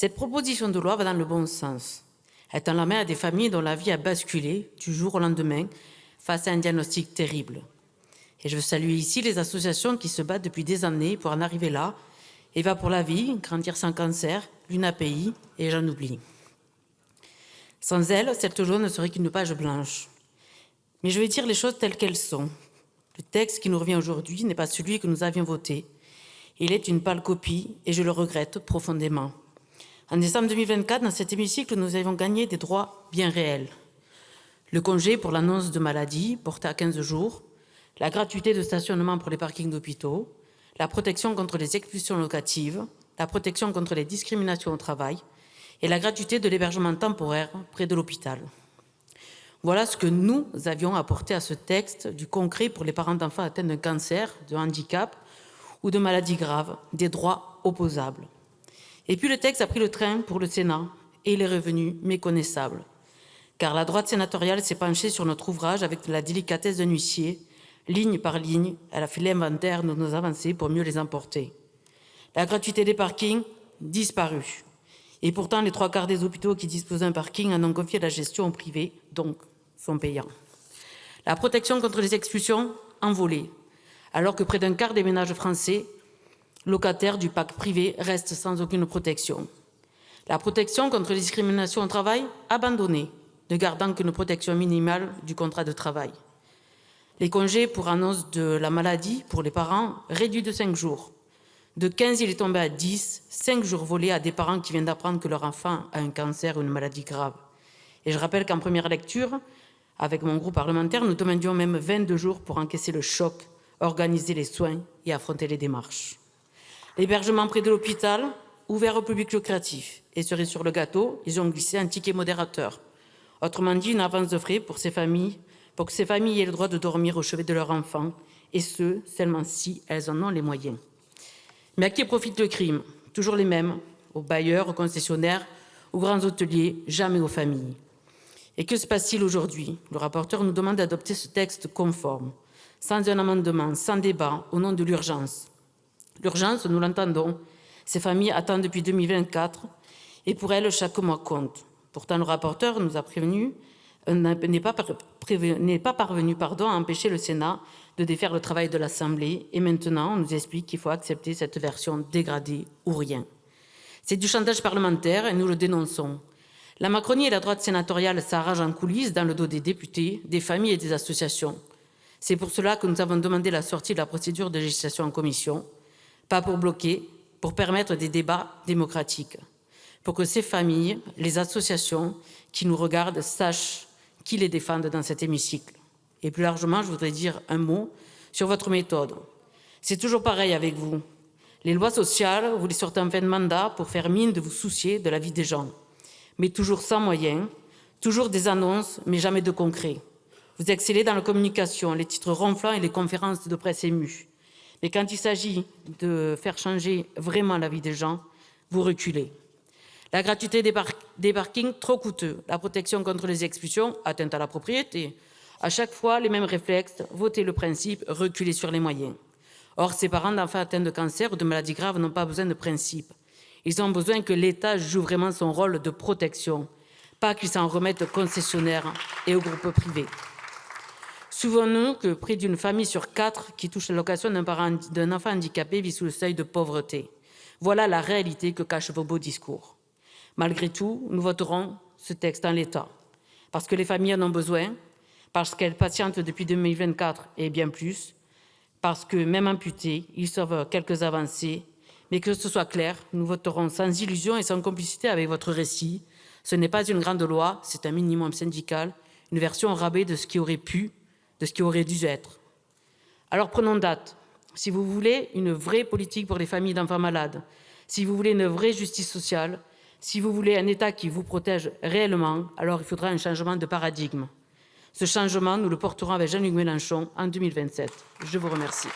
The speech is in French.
Cette proposition de loi va dans le bon sens. Elle tend la main à des familles dont la vie a basculé du jour au lendemain face à un diagnostic terrible. Et je veux saluer ici les associations qui se battent depuis des années pour en arriver là. Eva pour la vie, Grandir sans cancer, l'UNAPI et j'en oublie. Sans elle, cette loi ne serait qu'une page blanche. Mais je vais dire les choses telles qu'elles sont. Le texte qui nous revient aujourd'hui n'est pas celui que nous avions voté. Il est une pâle copie et je le regrette profondément. En décembre 2024, dans cet hémicycle, nous avions gagné des droits bien réels. Le congé pour l'annonce de maladie, porté à 15 jours, la gratuité de stationnement pour les parkings d'hôpitaux, la protection contre les expulsions locatives, la protection contre les discriminations au travail et la gratuité de l'hébergement temporaire près de l'hôpital. Voilà ce que nous avions apporté à ce texte du concret pour les parents d'enfants atteints d'un cancer, de handicap ou de maladies graves, des droits opposables. Et puis le texte a pris le train pour le Sénat et il est revenu méconnaissable. Car la droite sénatoriale s'est penchée sur notre ouvrage avec la délicatesse d'un huissier. Ligne par ligne, elle a fait l'inventaire de nos avancées pour mieux les emporter. La gratuité des parkings, disparue. Et pourtant, les 3/4 des hôpitaux qui disposent d'un parking en ont confié la gestion au privé, donc sont payants. La protection contre les expulsions, envolée. Alors que près d'un quart des ménages français locataires du parc privé restent sans aucune protection. La protection contre les discriminations au travail, abandonnée, ne gardant qu'une protection minimale du contrat de travail. Les congés pour annonce de la maladie pour les parents réduits de 5 jours. De 15, il est tombé à 10, 5 jours volés à des parents qui viennent d'apprendre que leur enfant a un cancer ou une maladie grave. Et je rappelle qu'en première lecture, avec mon groupe parlementaire, nous demandions même 22 jours pour encaisser le choc, organiser les soins et affronter les démarches. L'hébergement près de l'hôpital, ouvert au public lucratif. Et cerise sur le gâteau, ils ont glissé un ticket modérateur. Autrement dit, une avance de frais pour que ces familles aient le droit de dormir au chevet de leurs enfants, et ce, seulement si elles en ont les moyens. Mais à qui profite le crime? Toujours les mêmes, aux bailleurs, aux concessionnaires, aux grands hôteliers, jamais aux familles. Et que se passe-t-il aujourd'hui? Le rapporteur nous demande d'adopter ce texte conforme, sans un amendement, sans débat, au nom de l'urgence. L'urgence, nous l'entendons, ces familles attendent depuis 2024, et pour elles, chaque mois compte. Pourtant, le rapporteur nous a prévenu, n'est pas parvenu à empêcher le Sénat de défaire le travail de l'Assemblée. Et maintenant, on nous explique qu'il faut accepter cette version dégradée ou rien. C'est du chantage parlementaire et nous le dénonçons. La Macronie et la droite sénatoriale s'arrangent en coulisses dans le dos des députés, des familles et des associations. C'est pour cela que nous avons demandé la sortie de la procédure de législation en commission, pas pour bloquer, pour permettre des débats démocratiques, pour que ces familles, les associations qui nous regardent sachent qui les défendent dans cet hémicycle. Et plus largement, je voudrais dire un mot sur votre méthode. C'est toujours pareil avec vous. Les lois sociales, vous les sortez en fin de mandat pour faire mine de vous soucier de la vie des gens. Mais toujours sans moyens, toujours des annonces, mais jamais de concret. Vous excellez dans la communication, les titres ronflants et les conférences de presse émues. Mais quand il s'agit de faire changer vraiment la vie des gens, vous reculez. La gratuité des parkings, trop coûteux. La protection contre les expulsions, atteinte à la propriété. À chaque fois, les mêmes réflexes, voter le principe, reculer sur les moyens. Or, ces parents d'enfants atteints de cancer ou de maladies graves n'ont pas besoin de principe. Ils ont besoin que l'État joue vraiment son rôle de protection, pas qu'il s'en remette aux concessionnaires et aux groupes privés. Souvenons-nous que près d'une famille sur 4 qui touche l'allocation d'un enfant handicapé vit sous le seuil de pauvreté. Voilà la réalité que cachent vos beaux discours. Malgré tout, nous voterons ce texte en l'état, parce que les familles en ont besoin, parce qu'elles patientent depuis 2024 et bien plus, parce que même amputés, ils sauvent quelques avancées, mais que ce soit clair, nous voterons sans illusion et sans complicité avec votre récit. Ce n'est pas une grande loi, c'est un minimum syndical, une version au rabais de ce qui aurait pu, de ce qui aurait dû être. Alors prenons date. Si vous voulez une vraie politique pour les familles d'enfants malades, si vous voulez une vraie justice sociale, si vous voulez un État qui vous protège réellement, alors il faudra un changement de paradigme. Ce changement, nous le porterons avec Jean-Luc Mélenchon en 2027. Je vous remercie.